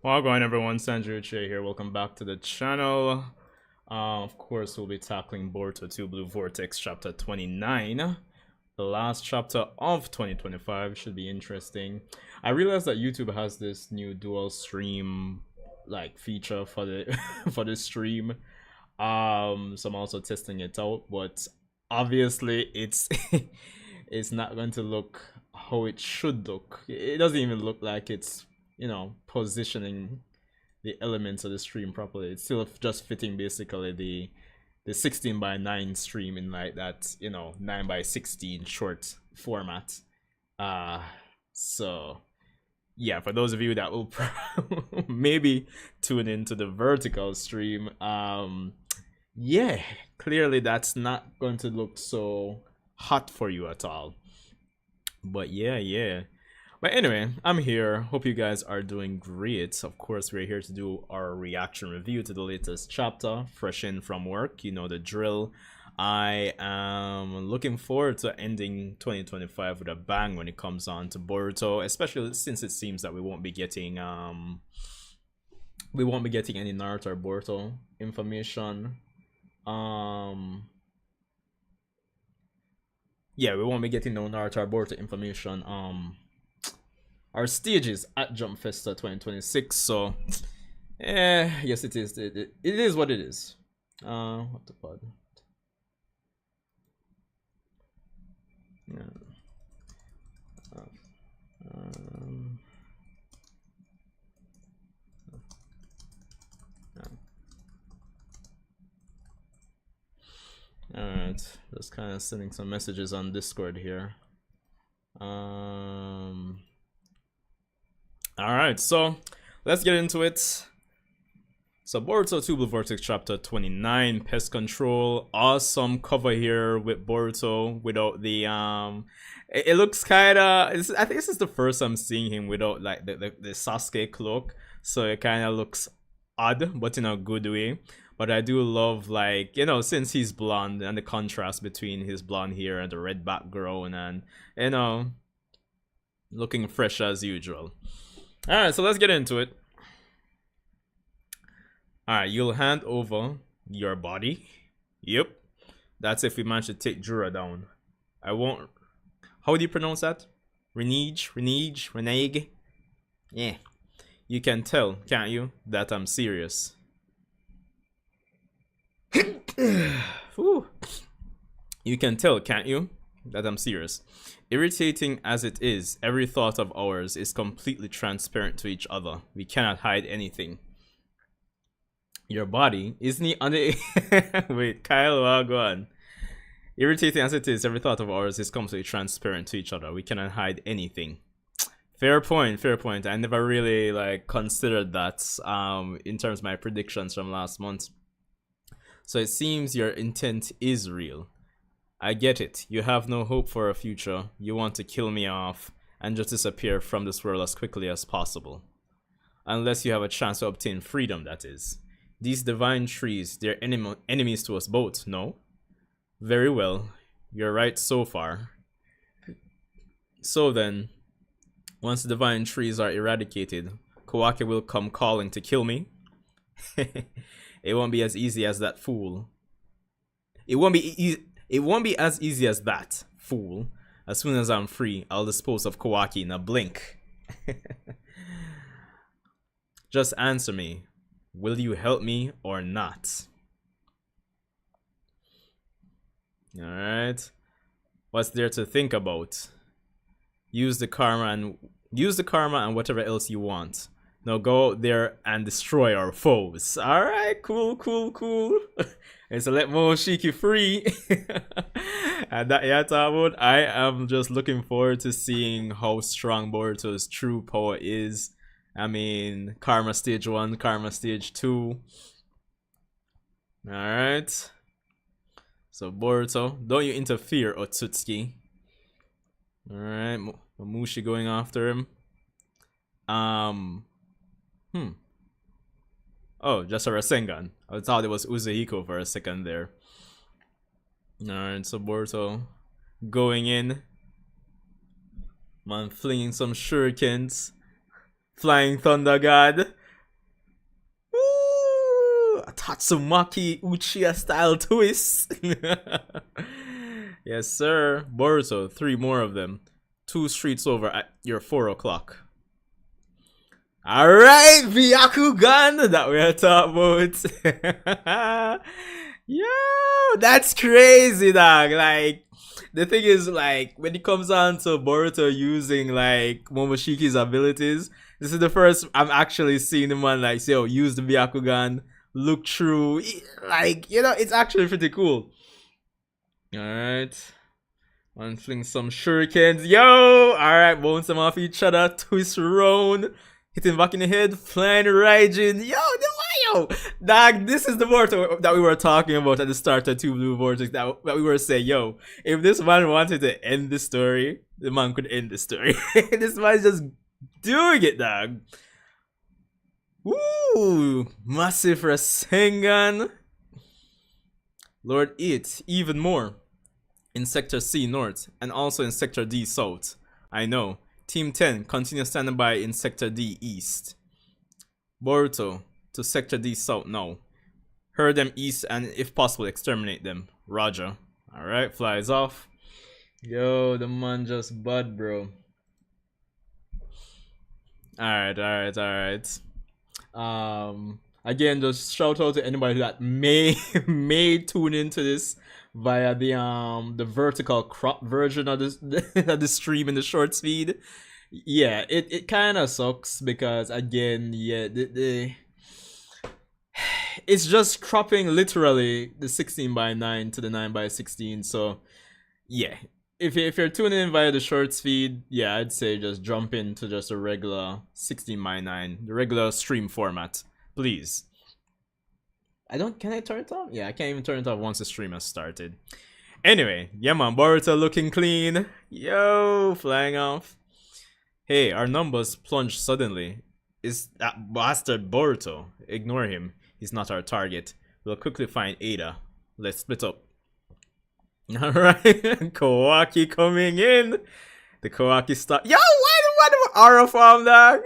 Well, going everyone, Sanju here. Welcome back to the channel. Of course, we'll be tackling Boruto 2 Blue Vortex chapter 29. The last chapter of 2025 should be interesting. I realized that YouTube has this new dual stream like feature for the for the stream. So I'm also testing it out, but obviously it's it's not going to look how it should look. It doesn't even look like it's positioning the elements of the stream properly. It's still just fitting basically the 16 by 9 stream in like that 9 by 16 short format. So yeah, for those of you that will maybe tune into the vertical stream, yeah, clearly that's not going to look so hot for you at all. But yeah. But anyway, I'm here. Hope you guys are doing great. Of course, we're here to do our reaction review to the latest chapter, fresh in from work. You know the drill. I am looking forward to ending 2025 with a bang when it comes on to Boruto, especially since it seems that we won't be getting any Naruto or Boruto information. Yeah, we won't be getting no Naruto or Boruto information. Our stages at Jump Festa 2026, so yes, it is. It is what it is. What the fuck? Yeah. Alright, just kind of sending some messages on Discord here. Alright, so let's get into it. So Boruto 2 Blue Vortex chapter 29, Pest Control. Awesome cover here with Boruto without the it looks kinda, I think this is the first I'm seeing him without like the Sasuke cloak. So it kinda looks odd, but in a good way. But I do love, like, since he's blonde and the contrast between his blonde hair and the red background, and looking fresh as usual. Alright, so let's get into it. Alright, you'll hand over your body. Yep. That's if we manage to take Jura down. I won't. How do you pronounce that? Renege? Yeah. You can tell, can't you, that I'm serious. You can tell, can't you, that I'm serious. Irritating as it is, every thought of ours is completely transparent to each other. We cannot hide anything. Your body, isn't he under... Wait, Kyle, go on. Irritating as it is, every thought of ours is completely transparent to each other. We cannot hide anything. Fair point. I never really considered that in terms of my predictions from last month. So it seems your intent is real. I get it. You have no hope for a future. You want to kill me off and just disappear from this world as quickly as possible. Unless you have a chance to obtain freedom, that is. These divine trees, they're enemies to us both, no? Very well. You're right so far. So then, once the divine trees are eradicated, Kawaki will come calling to kill me. It won't be as easy as that, fool. It won't be as easy as that, fool. As soon as I'm free, I'll dispose of Kawaki in a blink. Just answer me. Will you help me or not? Alright. What's there to think about? Use the karma and whatever else you want. Now go out there and destroy our foes. Alright, cool. And so let Momoshiki free. And that Yatawud, I am just looking forward to seeing how strong Boruto's true power is. I mean, Karma Stage 1, Karma Stage 2. Alright. So Boruto, don't you interfere, Otsutsuki. Alright, Mamushi going after him. Oh, just a Rasengan. I thought it was Uzuhiko for a second there. Alright, so Boruto going in. Man, flinging some shurikens. Flying Thunder God. Tatsumaki Uchiha style twist. Yes, sir. Boruto, 3 more of them. 2 streets over at your 4 o'clock. Alright, Byakugan that we are talking about. Yo, that's crazy, dog. Like, the thing is, like, when it comes on to Boruto using, like, Momoshiki's abilities, this is the first I'm actually seeing the man, like, say, oh, use the Byakugan, look through. Like, you know, it's actually pretty cool. Alright. One fling some shurikens. Yo! Alright, bounce them off each other. Twist around. Hit him back in the head. Flying Raijin. Yo, the Mayo! Dog, this is the Boruto that we were talking about at the start of 2 Blue Vortex. That we were saying, yo, if this man wanted to end the story, the man could end the story. This man's just doing it, dog. Woo! Massive Rasengan. Lord It, even more. In Sector C North, and also in Sector D South. I know. Team 10, continue standing by in Sector D East. Boruto, to Sector D South now. Herd them east and, if possible, exterminate them. Roger. Alright, flies off. Yo, the man just bud, bro. Alright. Again, just shout out to anybody that may tune into this via the vertical crop version of this of the stream in the short feed. Yeah, it kind of sucks because, again, yeah, it's just cropping literally the 16:9 to the 9:16. So yeah, if you're tuning in via the shorts feed, yeah, I'd say just jump into just a regular 16:9, the regular stream format, please. Can I turn it off? Yeah, I can't even turn it off once the stream has started. Anyway, yeah man, Boruto looking clean. Yo, flying off. Hey, our numbers plunged suddenly. Is that bastard Boruto? Ignore him. He's not our target. We'll quickly find Ada. Let's split up. Alright, Kawaki coming in. The Kawaki stop. Yo, why the aura farm, dog?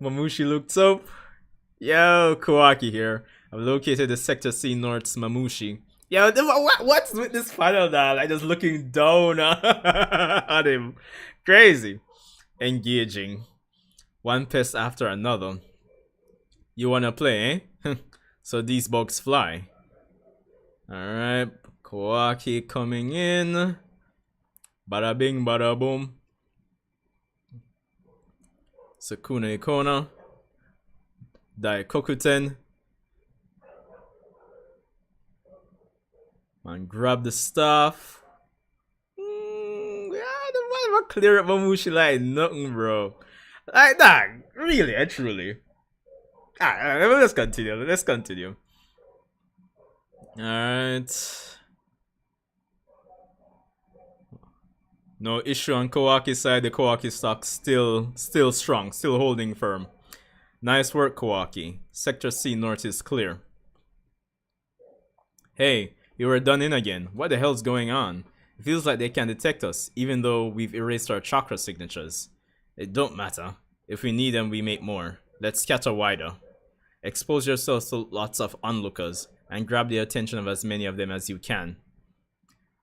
Mamushi looked up. Yo, Kawaki here. I've located the Sector C North's Mamushi. Yo, what's with this panel, dog? Like, just looking down on him. Crazy. Engaging. One pest after another. You wanna play, eh? So these bugs fly. Alright, Kawaki coming in. Bada bing, bada boom. Sukuna Ikona. Daikokuten. Man, grab the stuff. Yeah, the man will clear up Mamushi like nothing, bro. Like that, really, truly. Alright, let's continue. Alright. No issue on Kawaki's side. The Kawaki stock still strong, still holding firm. Nice work, Kawaki. Sector C North is clear. Hey, you were done in again. What the hell's going on? It feels like they can detect us, even though we've erased our chakra signatures. It don't matter. If we need them, we make more. Let's scatter wider. Expose yourselves to lots of onlookers, and grab the attention of as many of them as you can.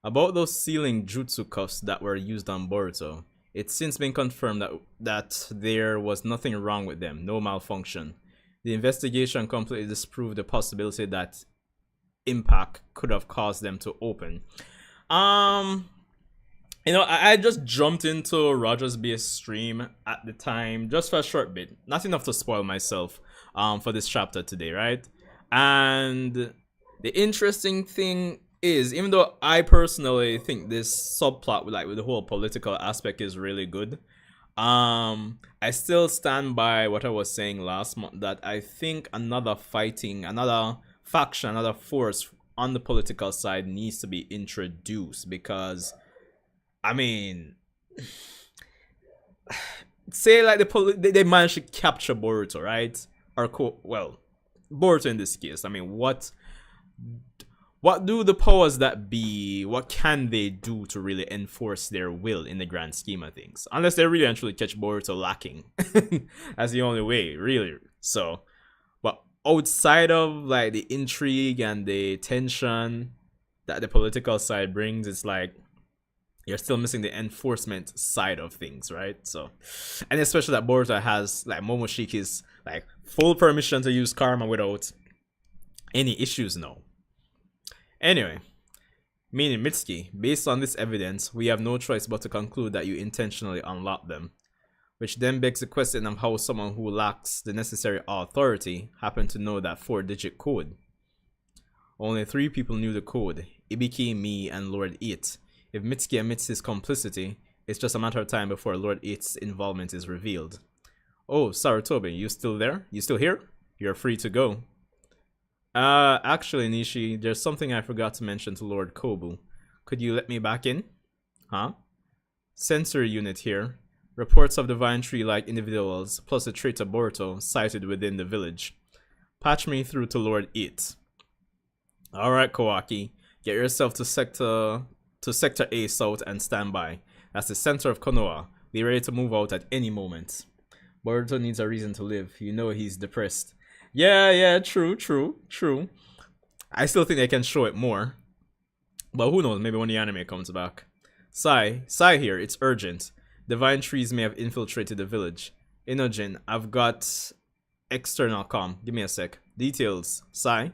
About those sealing jutsu cuffs that were used on Boruto, it's since been confirmed that there was nothing wrong with them, no malfunction. The investigation completely disproved the possibility that impact could have caused them to open. You know, I just jumped into Roger's base stream at the time, just for a short bit, not enough to spoil myself for this chapter today, right? And the interesting thing is, even though I personally think this subplot with the whole political aspect is really good, I still stand by what I was saying last month, that I think another faction, another force on the political side needs to be introduced, because I mean, say like they managed to capture Boruto, right? Or Boruto in this case. I mean, what do the powers that be, what can they do to really enforce their will in the grand scheme of things? Unless they really and truly catch Boruto lacking. That's the only way, really. So, but outside of like the intrigue and the tension that the political side brings, it's like you're still missing the enforcement side of things, right? So, and especially that Boruto has like Momoshiki's like full permission to use Kāma without any issues now. Anyway, meaning Mitsuki, based on this evidence, we have no choice but to conclude that you intentionally unlocked them. Which then begs the question of how someone who lacks the necessary authority happened to know that 4-digit code. Only 3 people knew the code, Ibiki, me, and Lord 8. If Mitsuki admits his complicity, it's just a matter of time before Lord 8's involvement is revealed. Oh, Sarutobi, you still there? You still here? You're free to go. Actually, Nishi, there's something I forgot to mention to Lord Kobu. Could you let me back in? Huh? Sensory unit here. Reports of divine tree-like individuals, plus the traitor Boruto, sighted within the village. Patch me through to Lord 8. Alright, Kawaki. Get yourself to Sector A South and stand by. That's the center of Konoha. Be ready to move out at any moment. Boruto needs a reason to live. You know he's depressed. Yeah, true. I still think they can show it more. But who knows, maybe when the anime comes back. Sai here, it's urgent. Divine trees may have infiltrated the village. Inogen, I've got external comm. Give me a sec. Details. Sai?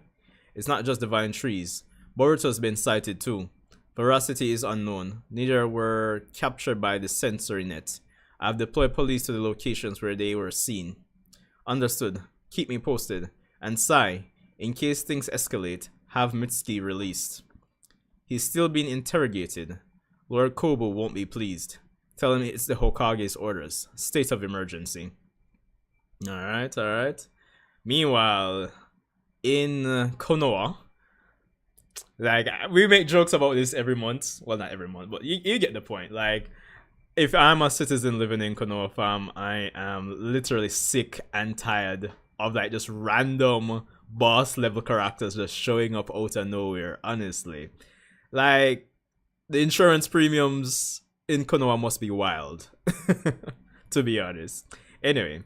It's not just divine trees. Boruto's been sighted too. Veracity is unknown. Neither were captured by the sensory net. I've deployed police to the locations where they were seen. Understood. Keep me posted. And Sai, in case things escalate, have Mitsuki released. He's still being interrogated. Lord Kobu won't be pleased. Tell him it's the Hokage's orders. State of emergency. Alright. Meanwhile, in Konoha, like, we make jokes about this every month. Well, not every month, but you get the point. Like, if I'm a citizen living in Konoha, fam, I am literally sick and tired of like just random boss level characters just showing up out of nowhere, honestly. Like, the insurance premiums in Konoha must be wild, to be honest. Anyway.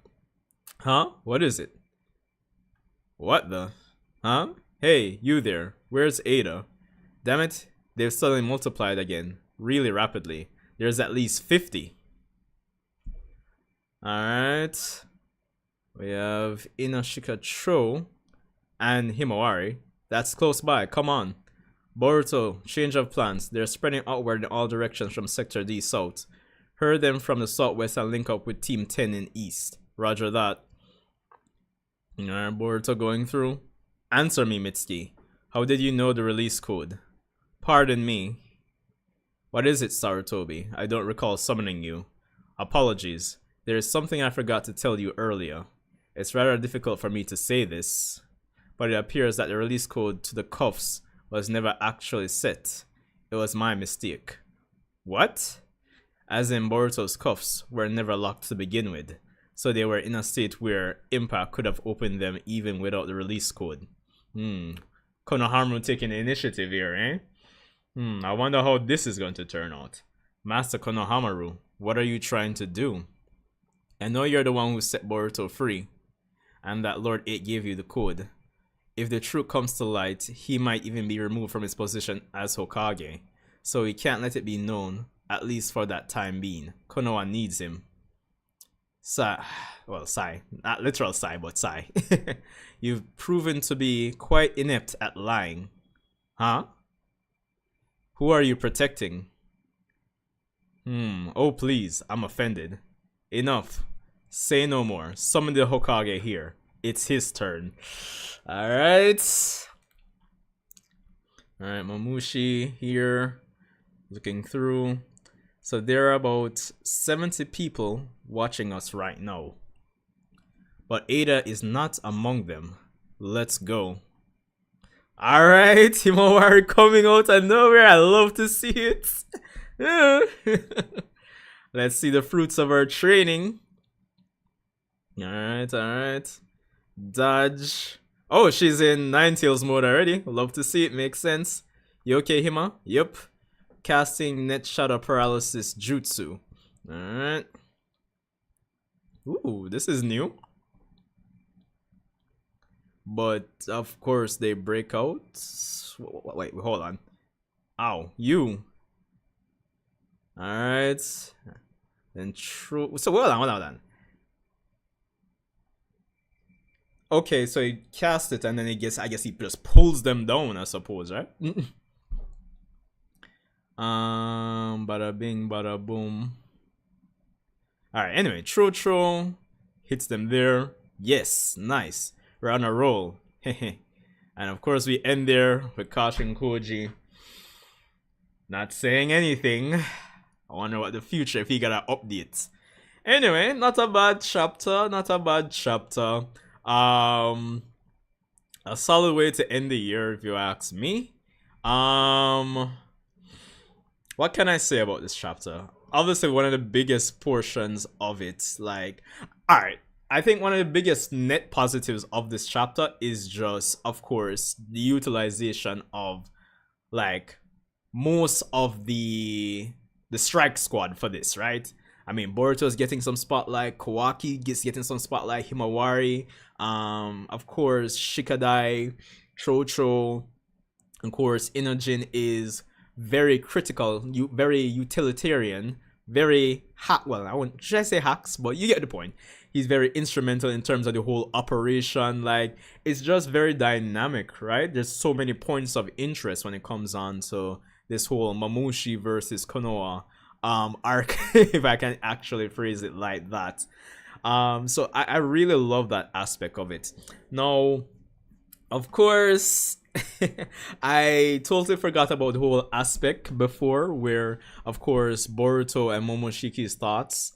Huh? What is it? What the? Huh? Hey, you there. Where's Ada? Damn it, they've suddenly multiplied again. Really rapidly. There's at least 50. Alright. We have Inoshika Cho and Himawari. That's close by. Come on. Boruto, change of plans. They're spreading outward in all directions from Sector D South. Hurry them from the southwest and link up with Team 10 in East. Roger that. Alright, Boruto going through. Answer me, Mitsuki. How did you know the release code? Pardon me. What is it, Sarutobi? I don't recall summoning you. Apologies. There is something I forgot to tell you earlier. It's rather difficult for me to say this, but it appears that the release code to the cuffs was never actually set. It was my mistake. What? As in, Boruto's cuffs were never locked to begin with, so they were in a state where Impact could have opened them even without the release code. Konohamaru taking the initiative here, eh? I wonder how this is going to turn out. Master Konohamaru, what are you trying to do? I know you're the one who set Boruto free, and that Lord 8 gave you the code. If the truth comes to light, he might even be removed from his position as Hokage, so we can't let it be known, at least for that time being. Konoha needs him. Sai, not literal Sai, but Sai. You've proven to be quite inept at lying. Huh? Who are you protecting? Oh please, I'm offended. Enough. Say no more. Summon the Hokage here. It's his turn. Alright, Mamushi here. Looking through. So there are about 70 people watching us right now. But Ada is not among them. Let's go. Alright, Himawari coming out of nowhere. I love to see it. Let's see the fruits of our training. Alright. Dodge. Oh, she's in Ninetales mode already. Love to see it. Makes sense. You okay, Hima? Yep. Casting Net Shadow Paralysis Jutsu. Alright. Ooh, this is new. but of course they break out. Wait, hold on. Ow, you. All right. Then true. So hold on. Okay, so he casts it and then he gets. I guess he just pulls them down. I suppose, right? Bada bing, bada boom. All right. Anyway, true hits them there. Yes, nice. We're on a roll. And of course, we end there with Kashin Koji not saying anything. I wonder what the future if he got an update. Anyway, not a bad chapter. A solid way to end the year, if you ask me. What can I say about this chapter? Obviously, one of the biggest portions of it, like, alright, I think one of the biggest net positives of this chapter is just, of course, the utilization of, like, most of the strike squad for this, right? I mean, Boruto's getting some spotlight, Kawaki gets getting some spotlight, Himawari, of course, Shikadai, Chocho, of course, Inojin is very critical, very utilitarian, very well, I wouldn't should I say hacks, but you get the point. He's very instrumental in terms of the whole operation. Like, it's just very dynamic, right? There's so many points of interest when it comes on to this whole Mamushi versus Konoha arc, if I can actually phrase it like that. So I really love that aspect of it. Now, of course, I totally forgot about the whole aspect before where, of course, Boruto and Momoshiki's thoughts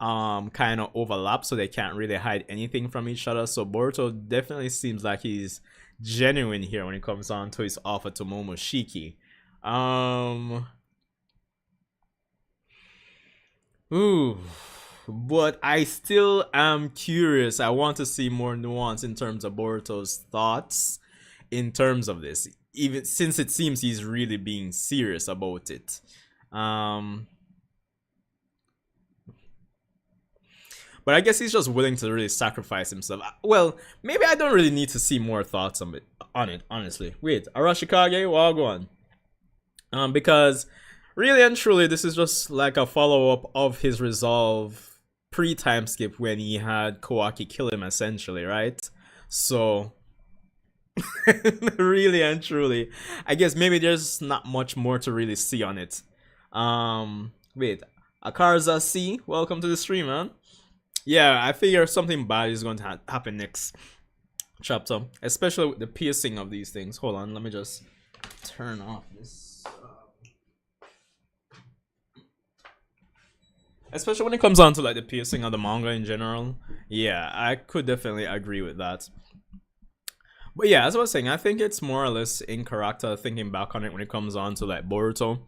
kind of overlap, so they can't really hide anything from each other. So Boruto definitely seems like he's genuine here when it comes on to his offer to Momoshiki. But I still am curious. I want to see more nuance in terms of Boruto's thoughts in terms of this, even since it seems he's really being serious about it. But I guess he's just willing to really sacrifice himself. Well, maybe I don't really need to see more thoughts on it, honestly. Wait, Arashikage, Wagwan. Because really and truly, this is just like a follow-up of his resolve pre-time skip when he had Kawaki kill him, essentially, right? So, really and truly, I guess maybe there's not much more to really see on it. Wait, Akarza C, welcome to the stream, man. Yeah, I figure something bad is going to happen next chapter, especially with the piercing of these things. Hold on, let me just turn off this. Especially when it comes on to like the piercing of the manga in general. Yeah, I could definitely agree with that. But yeah, as I was saying, I think it's more or less in character thinking back on it when it comes on to like Boruto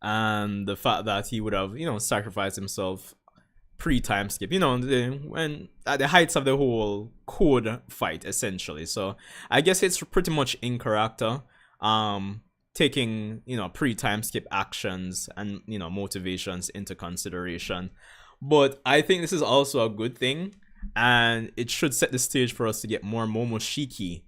and the fact that he would have, sacrificed himself pre-time skip, when at the heights of the whole code fight, essentially. So I guess it's pretty much in character, taking pre-time skip actions and motivations into consideration. But I think this is also a good thing, and it should set the stage for us to get more Momoshiki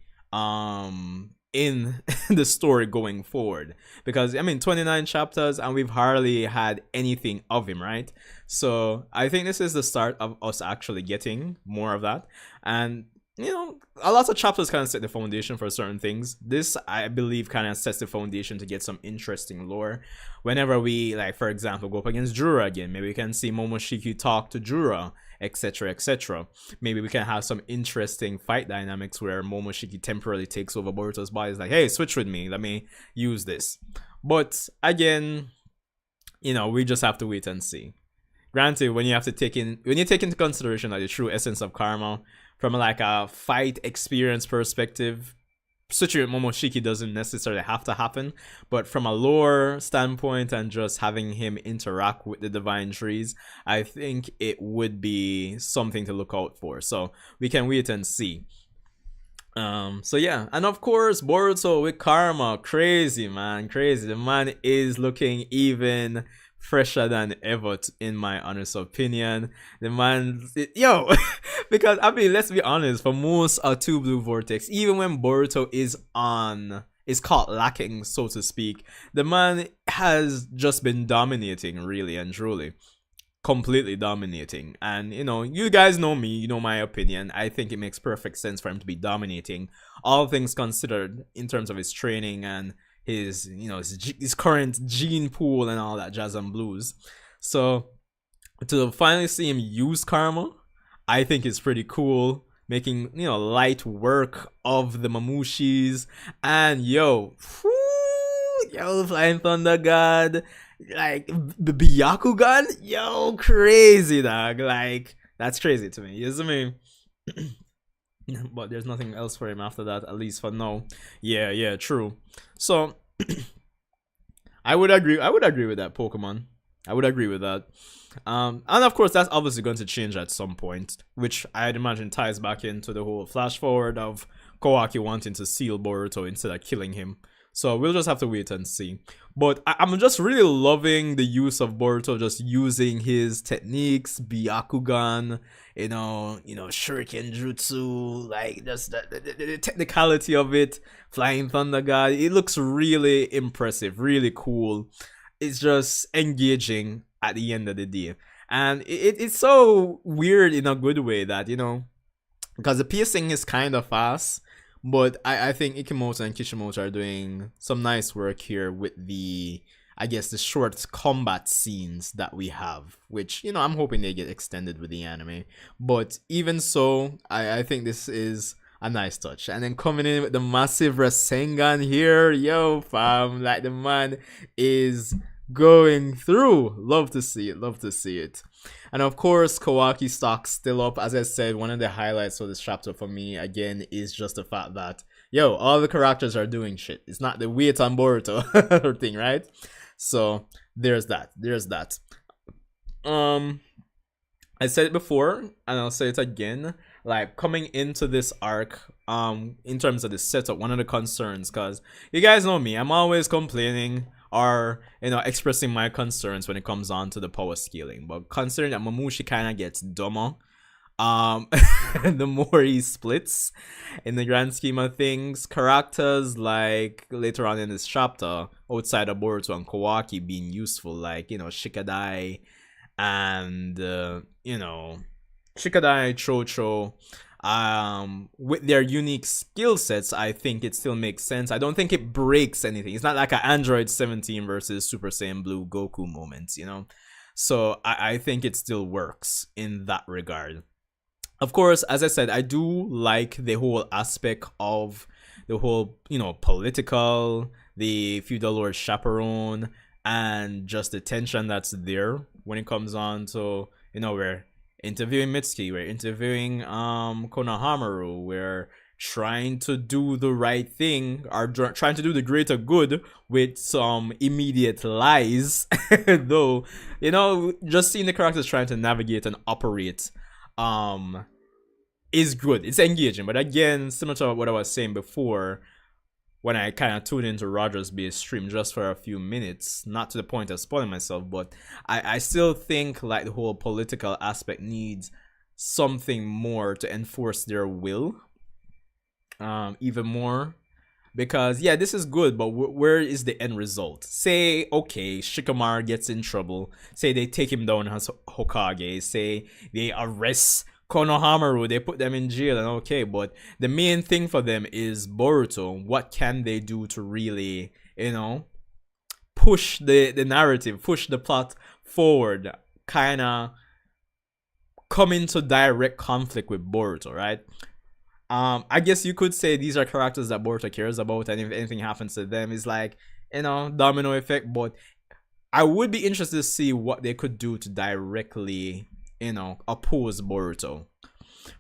in the story going forward, because I mean 29 chapters and we've hardly had anything of him, right? So I think this is the start of us actually getting more of that. And a lot of chapters kind of set the foundation for certain things. This, I believe, kind of sets the foundation to get some interesting lore. Whenever we, like, for example, go up against Jura again, maybe we can see Momoshiki talk to Jura, etc., etc. Maybe we can have some interesting fight dynamics where Momoshiki temporarily takes over Boruto's body. It's like, hey, switch with me, let me use this. But again, we just have to wait and see. Granted, when you take into consideration like the true essence of Kāma from like a fight experience perspective, Suchi Momoshiki doesn't necessarily have to happen, but from a lore standpoint and just having him interact with the divine trees, I think it would be something to look out for. So we can wait and see. So yeah, and of course Boruto with Kāma, crazy man, crazy. The man is looking even fresher than ever, in my honest opinion. The man, yo, because I mean, let's be honest, for most two Blue Vortex, even when Boruto is caught lacking, so to speak, the man has just been dominating, really and truly. Completely dominating. And you guys know me, you know my opinion. I think it makes perfect sense for him to be dominating, all things considered, in terms of his training and his his current gene pool and all that jazz and blues. So to finally see him use Kāma, I think is pretty cool, making light work of the Mamushis. And yo, Flying Thunder God, like the Byakugan, yo, crazy dog. Like, that's crazy to me. You know what I mean? But there's nothing else for him after that, at least for now. Yeah, true. So I would agree with that, Pokemon. I would agree with that. And of course that's obviously going to change at some point, which I'd imagine ties back into the whole flash forward of Kawaki wanting to seal Boruto instead of killing him. So we'll just have to wait and see. But I'm just really loving the use of Boruto, just using his techniques, Byakugan, Shuriken Jutsu, like just the technicality of it, Flying Thunder God. It looks really impressive, really cool. It's just engaging at the end of the day. And it's so weird in a good way that, because the pacing is kind of fast. But I think Ikemoto and Kishimoto are doing some nice work here with the short combat scenes that we have, which, I'm hoping they get extended with the anime. But even so, I think this is a nice touch. And then coming in with the massive Rasengan here, yo, fam, like the man is going through. Love to see it. And of course, Kawaki stock still up. As I said, one of the highlights of this chapter for me, again, is just the fact that, yo, all the characters are doing shit. It's not the weight on Boruto thing, right? So there's that. I said it before, and I'll say it again. Like, coming into this arc, in terms of the setup, one of the concerns, because you guys know me, I'm always complaining or expressing my concerns when it comes on to the power scaling. But considering that Mamushi kind of gets dumber the more he splits in the grand scheme of things, characters like later on in this chapter, outside of Boruto and Kawaki being useful, like Shikadai and Shikadai, Chocho, with their unique skill sets, I think it still makes sense. I don't think it breaks anything. It's not like an Android 17 versus Super Saiyan Blue Goku moments, So I think it still works in that regard. Of course, as I said, I do like the whole aspect of the whole, political, the feudal lord chaperone, and just the tension that's there when it comes on to, we're interviewing Mitsuki, we're interviewing Konohamaru, we're trying to do the right thing, or trying to do the greater good with some immediate lies. Though, just seeing the characters trying to navigate and operate is good. It's engaging. But again, similar to what I was saying before, when I kind of tuned into Roger's base stream just for a few minutes, not to the point of spoiling myself, but I still think like the whole political aspect needs something more to enforce their will, even more. Because yeah, this is good, but where is the end result? Say, okay, Shikamaru gets in trouble. Say they take him down as Hokage. Say they arrest Konohamaru, they put them in jail, and okay, but the main thing for them is Boruto. What can they do to really, push the narrative, push the plot forward, kind of come into direct conflict with Boruto, right? I guess you could say these are characters that Boruto cares about, and if anything happens to them, it's like, domino effect. But I would be interested to see what they could do to directly oppose Boruto.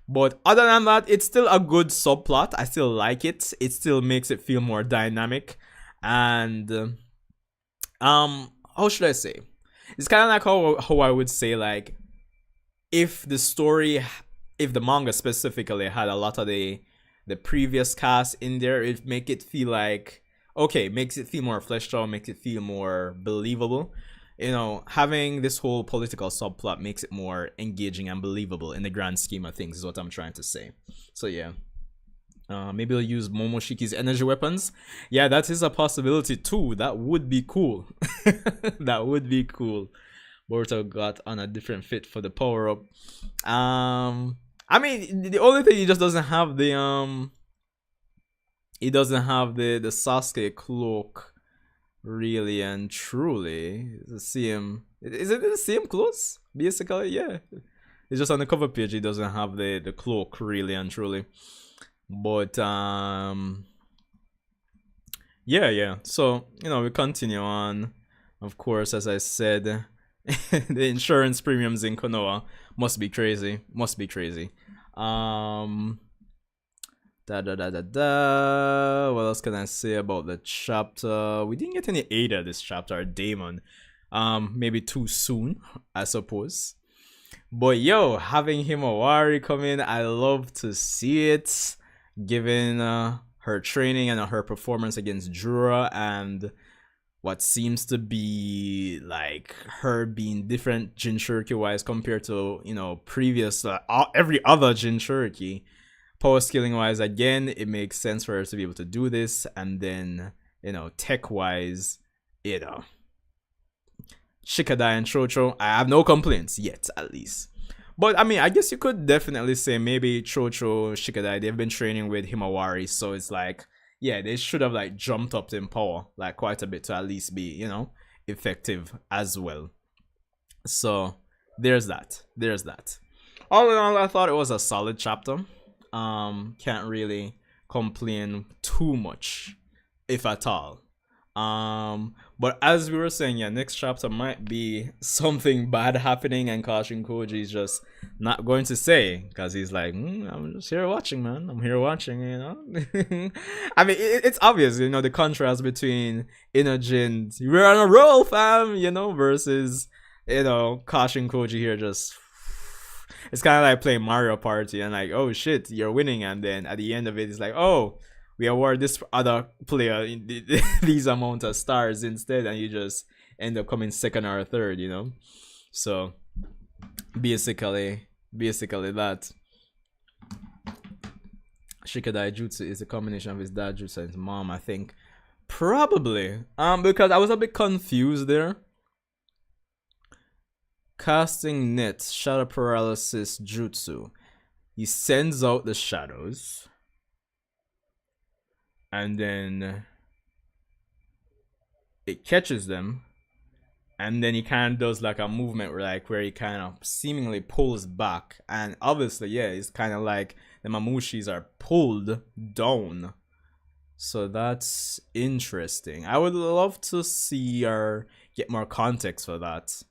But other than that, it's still a good subplot. I still like it. It still makes it feel more dynamic. And how should I say? It's kind of like how I would say, like, if the manga specifically had a lot of the previous cast in there, it makes it feel more fleshed out, makes it feel more believable. having this whole political subplot makes it more engaging and believable in the grand scheme of things, is what I'm trying to say. So yeah. Maybe I'll use Momoshiki's energy weapons. Yeah, that is a possibility too. That would be cool. That would be cool. Boruto got on a different fit for the power up. I mean, the only thing, he just doesn't have the he doesn't have the Sasuke cloak, really and truly. It's the same. Is it the same clothes? Basically, yeah. It's just on the cover page. He doesn't have the cloak, really and truly. But yeah. So we continue on. Of course, as I said, the insurance premiums in Konoha must be crazy. Must be crazy. What else can I say about the chapter? We didn't get any Ada this chapter, or Daemon. Maybe too soon, I suppose. But yo, having Himawari come in, I love to see it. Given her training and her performance against Jura, and what seems to be like her being different Jinchuriki wise compared to previous every other Jinchuriki. Power scaling wise, again, it makes sense for her to be able to do this, and then tech wise, Shikadai and Chocho, I have no complaints yet, at least. But I mean, I guess you could definitely say maybe Chocho, Shikadai, they've been training with Himawari, so it's like, yeah, they should have like jumped up in power like quite a bit to at least be, effective as well. So there's that. All in all, I thought it was a solid chapter. Can't really complain too much, if at all. But as we were saying, yeah, next chapter might be something bad happening, and Kashin Koji is just not going to say, because he's like, I'm just here watching, man. I'm here watching, I mean, it's obvious, the contrast between Inojin, we're on a roll, fam, versus, Kashin Koji here just. It's kind of like playing Mario Party and like, oh shit, you're winning, and then at the end of it, it's like, oh, we award this other player these amount of stars instead, and you just end up coming second or third, So basically that. Shikadai Jutsu is a combination of his dad jutsu and his mom, I think. Probably. Because I was a bit confused there. Casting net, shadow paralysis jutsu. He sends out the shadows, and then it catches them, and then he kind of does like a movement where he kind of seemingly pulls back, and obviously, yeah, it's kind of like the Mamushis are pulled down. So that's interesting. I would love to see or get more context for that.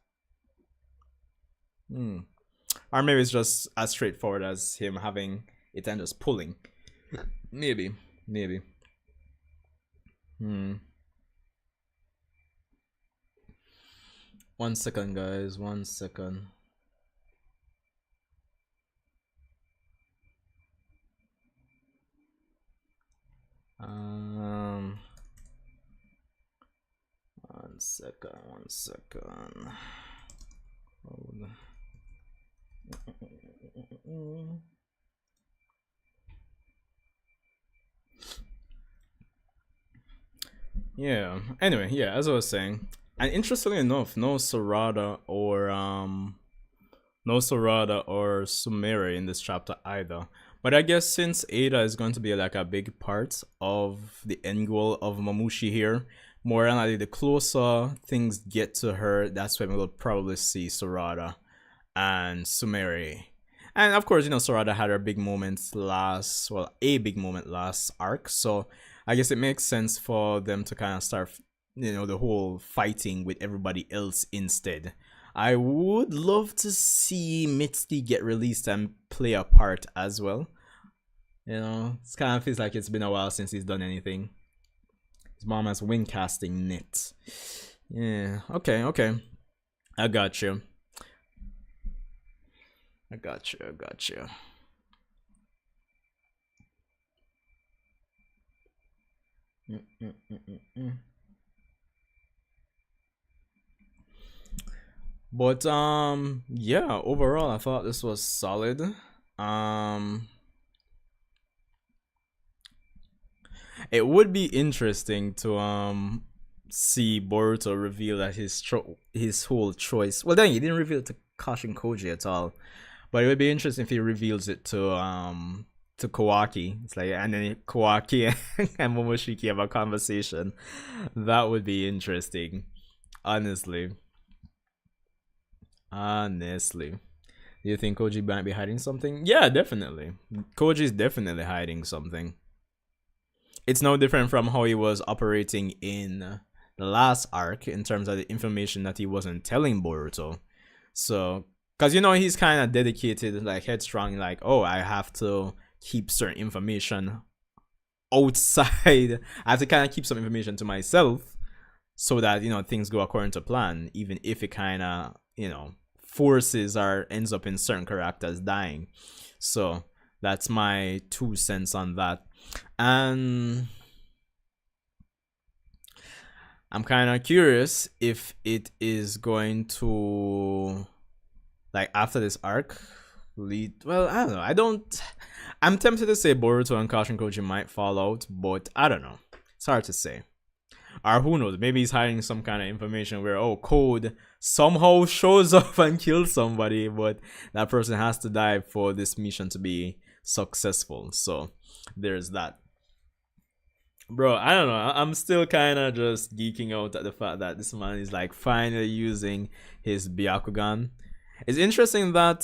Or maybe it's just as straightforward as him having it and just pulling. Maybe. 1 second, guys. 1 second. One second. Hold. Yeah. Anyway, yeah, as I was saying, and interestingly enough, no Sarada or Sumere in this chapter either. But I guess since Ada is going to be like a big part of the end goal of Mamushi here, more than likely the closer things get to her, that's when we will probably see Sarada and Sumere. And of course, Sarada had her big moments a big moment last arc, so I guess it makes sense for them to kind of start, the whole fighting with everybody else instead. I would love to see Mitsuki get released and play a part as well. It kind of feels like it's been a while since he's done anything. His mom has wing casting knit. Yeah, okay. I got you. But yeah, overall I thought this was solid. Um it would be interesting to see Boruto reveal that his whole choice. Well, then he didn't reveal it to Kashin Koji at all. But it would be interesting if he reveals it to Kawaki. It's like, and then Kawaki and Momoshiki have a conversation. That would be interesting. Honestly. Honestly. Do you think Koji might be hiding something? Yeah, definitely. Koji's definitely hiding something. It's no different from how he was operating in the last arc in terms of the information that he wasn't telling Boruto. So, because you know he's kind of dedicated, like headstrong, like, oh, I have to keep certain information outside. I have to kind of keep some information to myself so that, you know, things go according to plan, even if it kind of, you know, forces or ends up in certain characters dying. So that's my 2 cents on that. And I'm kind of curious if it is going to, like, after this arc lead. Well, I don't know. I'm tempted to say Boruto and Kashin Koji might fall out, but I don't know. It's hard to say. Or who knows? Maybe he's hiding some kind of information where, oh, Code somehow shows up and kills somebody, but that person has to die for this mission to be successful. So there's that. Bro, I don't know. I'm still kind of just geeking out at the fact that this man is like finally using his Byakugan. It's interesting that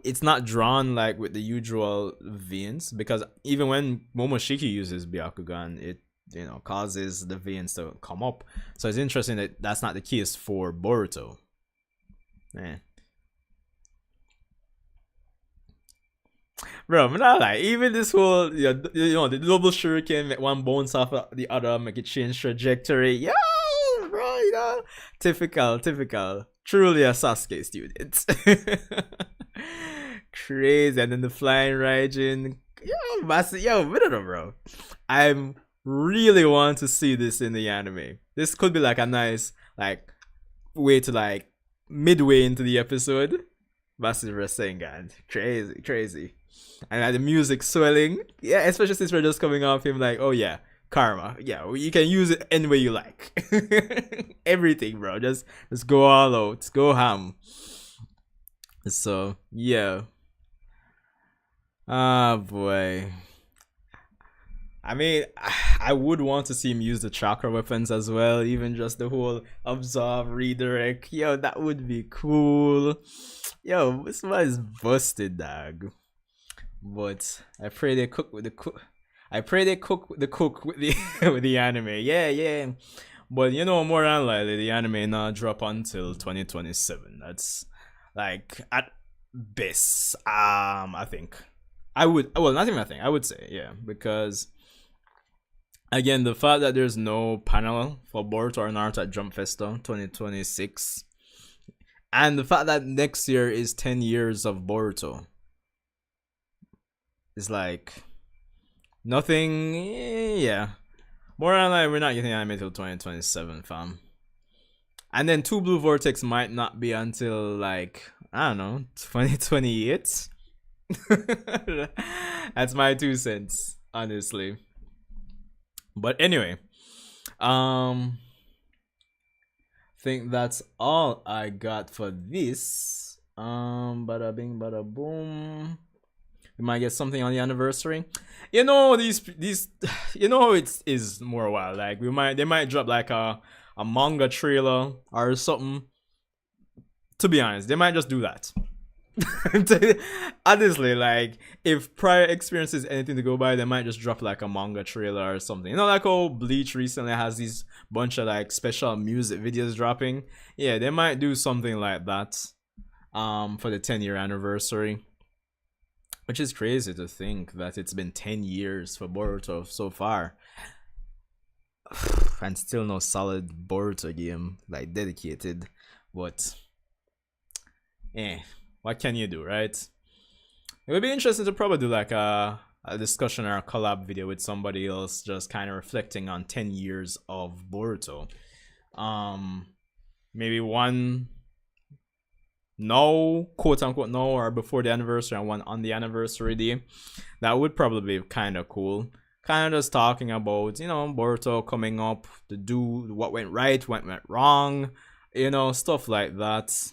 it's not drawn like with the usual veins, because even when Momoshiki uses Byakugan, it, you know, causes the veins to come up. So it's interesting that that's not the case for Boruto. Eh. Bro, I'm not like, even this whole, you know, the double shuriken make one bounce off the other, make it change trajectory. Yo, bro, you know, typical. Truly a Sasuke student. Crazy. And then the flying Raijin. Yo, massive. Yo, I don't know, bro. I'm really want to see this in the anime. This could be like a nice, like, way to, like, midway into the episode. Massive Rasengan. Crazy. And like the music swelling. Yeah, especially since we're just coming off him like, oh yeah, Kāma. Yeah, you can use it any way you like. Everything, bro. Just go all out. Go ham. So yeah. Ah, boy. I mean, I would want to see him use the chakra weapons as well. Even just the whole absorb, redirect. Yo, that would be cool. Yo, this one is busted, dog. But I pray they cook with the cook. I pray they cook the cook with the with the anime. Yeah. But you know, more than likely, the anime not drop until 2027. That's like at best. I think I would. Well, not even I think. I would say, yeah, because again, the fact that there's no panel for Boruto or Naruto at Jump Festa 2026, and the fact that next year is 10 years of Boruto. It's like nothing. Yeah, more than like we're not getting anime till 2027, fam. And then 2 Blue Vortex might not be until like, I don't know, 2028. That's my 2 cents, honestly. But anyway, think that's all I got for this. Bada bing, bada boom. We might get something on the anniversary. You know, these you know, it is more wild. Like they might drop like a manga trailer or something. To be honest, they might just do that. Honestly, like if prior experience is anything to go by, they might just drop like a manga trailer or something. You know, like how Bleach recently has these bunch of like special music videos dropping. Yeah, they might do something like that for the 10-year anniversary. Which is crazy to think that it's been 10 years for Boruto so far. And still no solid Boruto game, like dedicated. But, what can you do, right? It would be interesting to probably do like a discussion or a collab video with somebody else, just kind of reflecting on 10 years of Boruto. maybe one no, quote unquote no, or before the anniversary and one on the anniversary day. That would probably be kind of cool. Kind of just talking about, you know, Boruto coming up to do what went right, what went wrong, you know, stuff like that.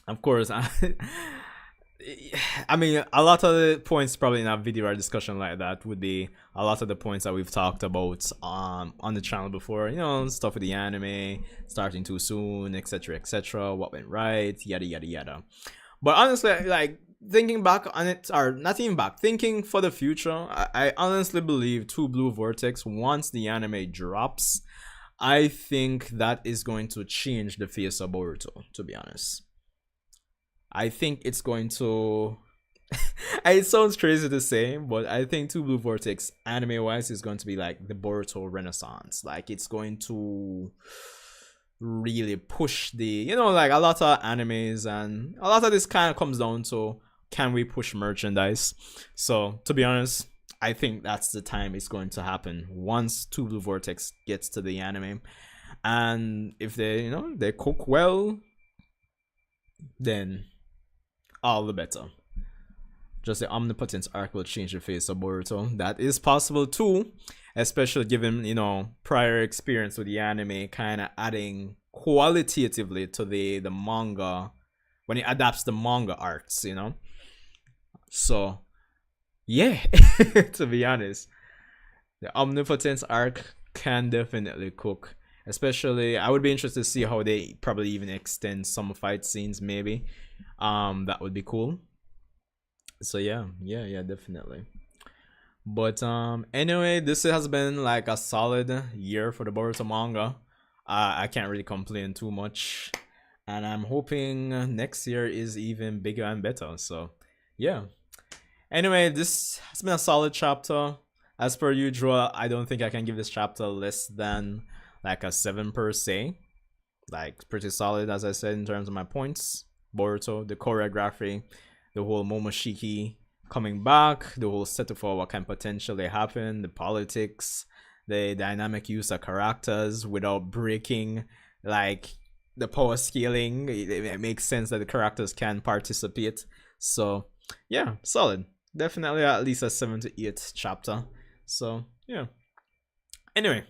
Of course, I mean, a lot of the points probably in a video or discussion like that would be a lot of the points that we've talked about on the channel before. You know, stuff with the anime starting too soon, etc., what went right, yada yada yada. But honestly, like thinking back on it, or not even back, thinking for the future, I honestly believe Blue Vortex, once the anime drops, I think that is going to change the face of Boruto, to be honest. I think it's going to it sounds crazy to say, but I think Blue Vortex anime wise is going to be like the Boruto renaissance. Like it's going to really push the, you know, like a lot of animes and a lot of this kind of comes down to, can we push merchandise? So to be honest, I think that's the time it's going to happen once Blue Vortex gets to the anime. And if they, you know, they cook well, then all the better. Just the omnipotence arc will change the face of Boruto. That is possible too, especially given, you know, prior experience with the anime kind of adding qualitatively to the manga when it adapts the manga arcs, you know. So yeah, to be honest, the omnipotence arc can definitely cook. Especially, I would be interested to see how they probably even extend some fight scenes, maybe. That would be cool. So yeah, definitely. But anyway, this has been like a solid year for the Boruto manga. I can't really complain too much, and I'm hoping next year is even bigger and better. So yeah. Anyway, this has been a solid chapter. As per usual, I don't think I can give this chapter less than like a 7 per se. Like pretty solid, as I said, in terms of my points. Boruto, the choreography, the whole Momoshiki coming back, the whole setup for what can potentially happen, the politics, the dynamic use of characters without breaking like the power scaling. It makes sense that the characters can participate. So yeah, solid. Definitely at least a 7 to 8 chapter. So yeah. Anyway,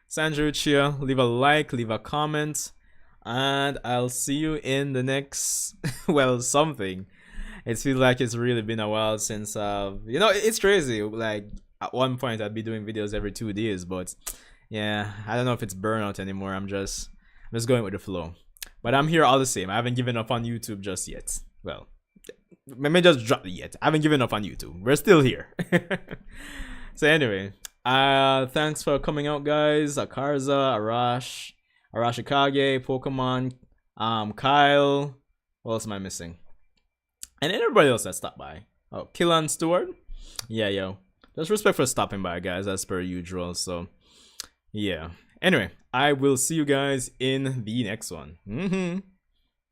Sanju Chia, leave a like, leave a comment, and I'll see you in the next well, something. It feels like it's really been a while since you know, it's crazy. Like at one point I'd be doing videos every 2 days, but yeah, I don't know if it's burnout anymore. I'm just going with the flow. But I'm here all the same. I haven't given up on YouTube just yet. Well, maybe just drop it yet. I haven't given up on YouTube. We're still here. So anyway, thanks for coming out, guys. Akarza, Arashikage, Pokemon, Kyle. What else am I missing? And everybody else that stopped by. Oh, Killan Stewart. Yeah, yo. Just respect for stopping by, guys, as per usual. So yeah. Anyway, I will see you guys in the next one.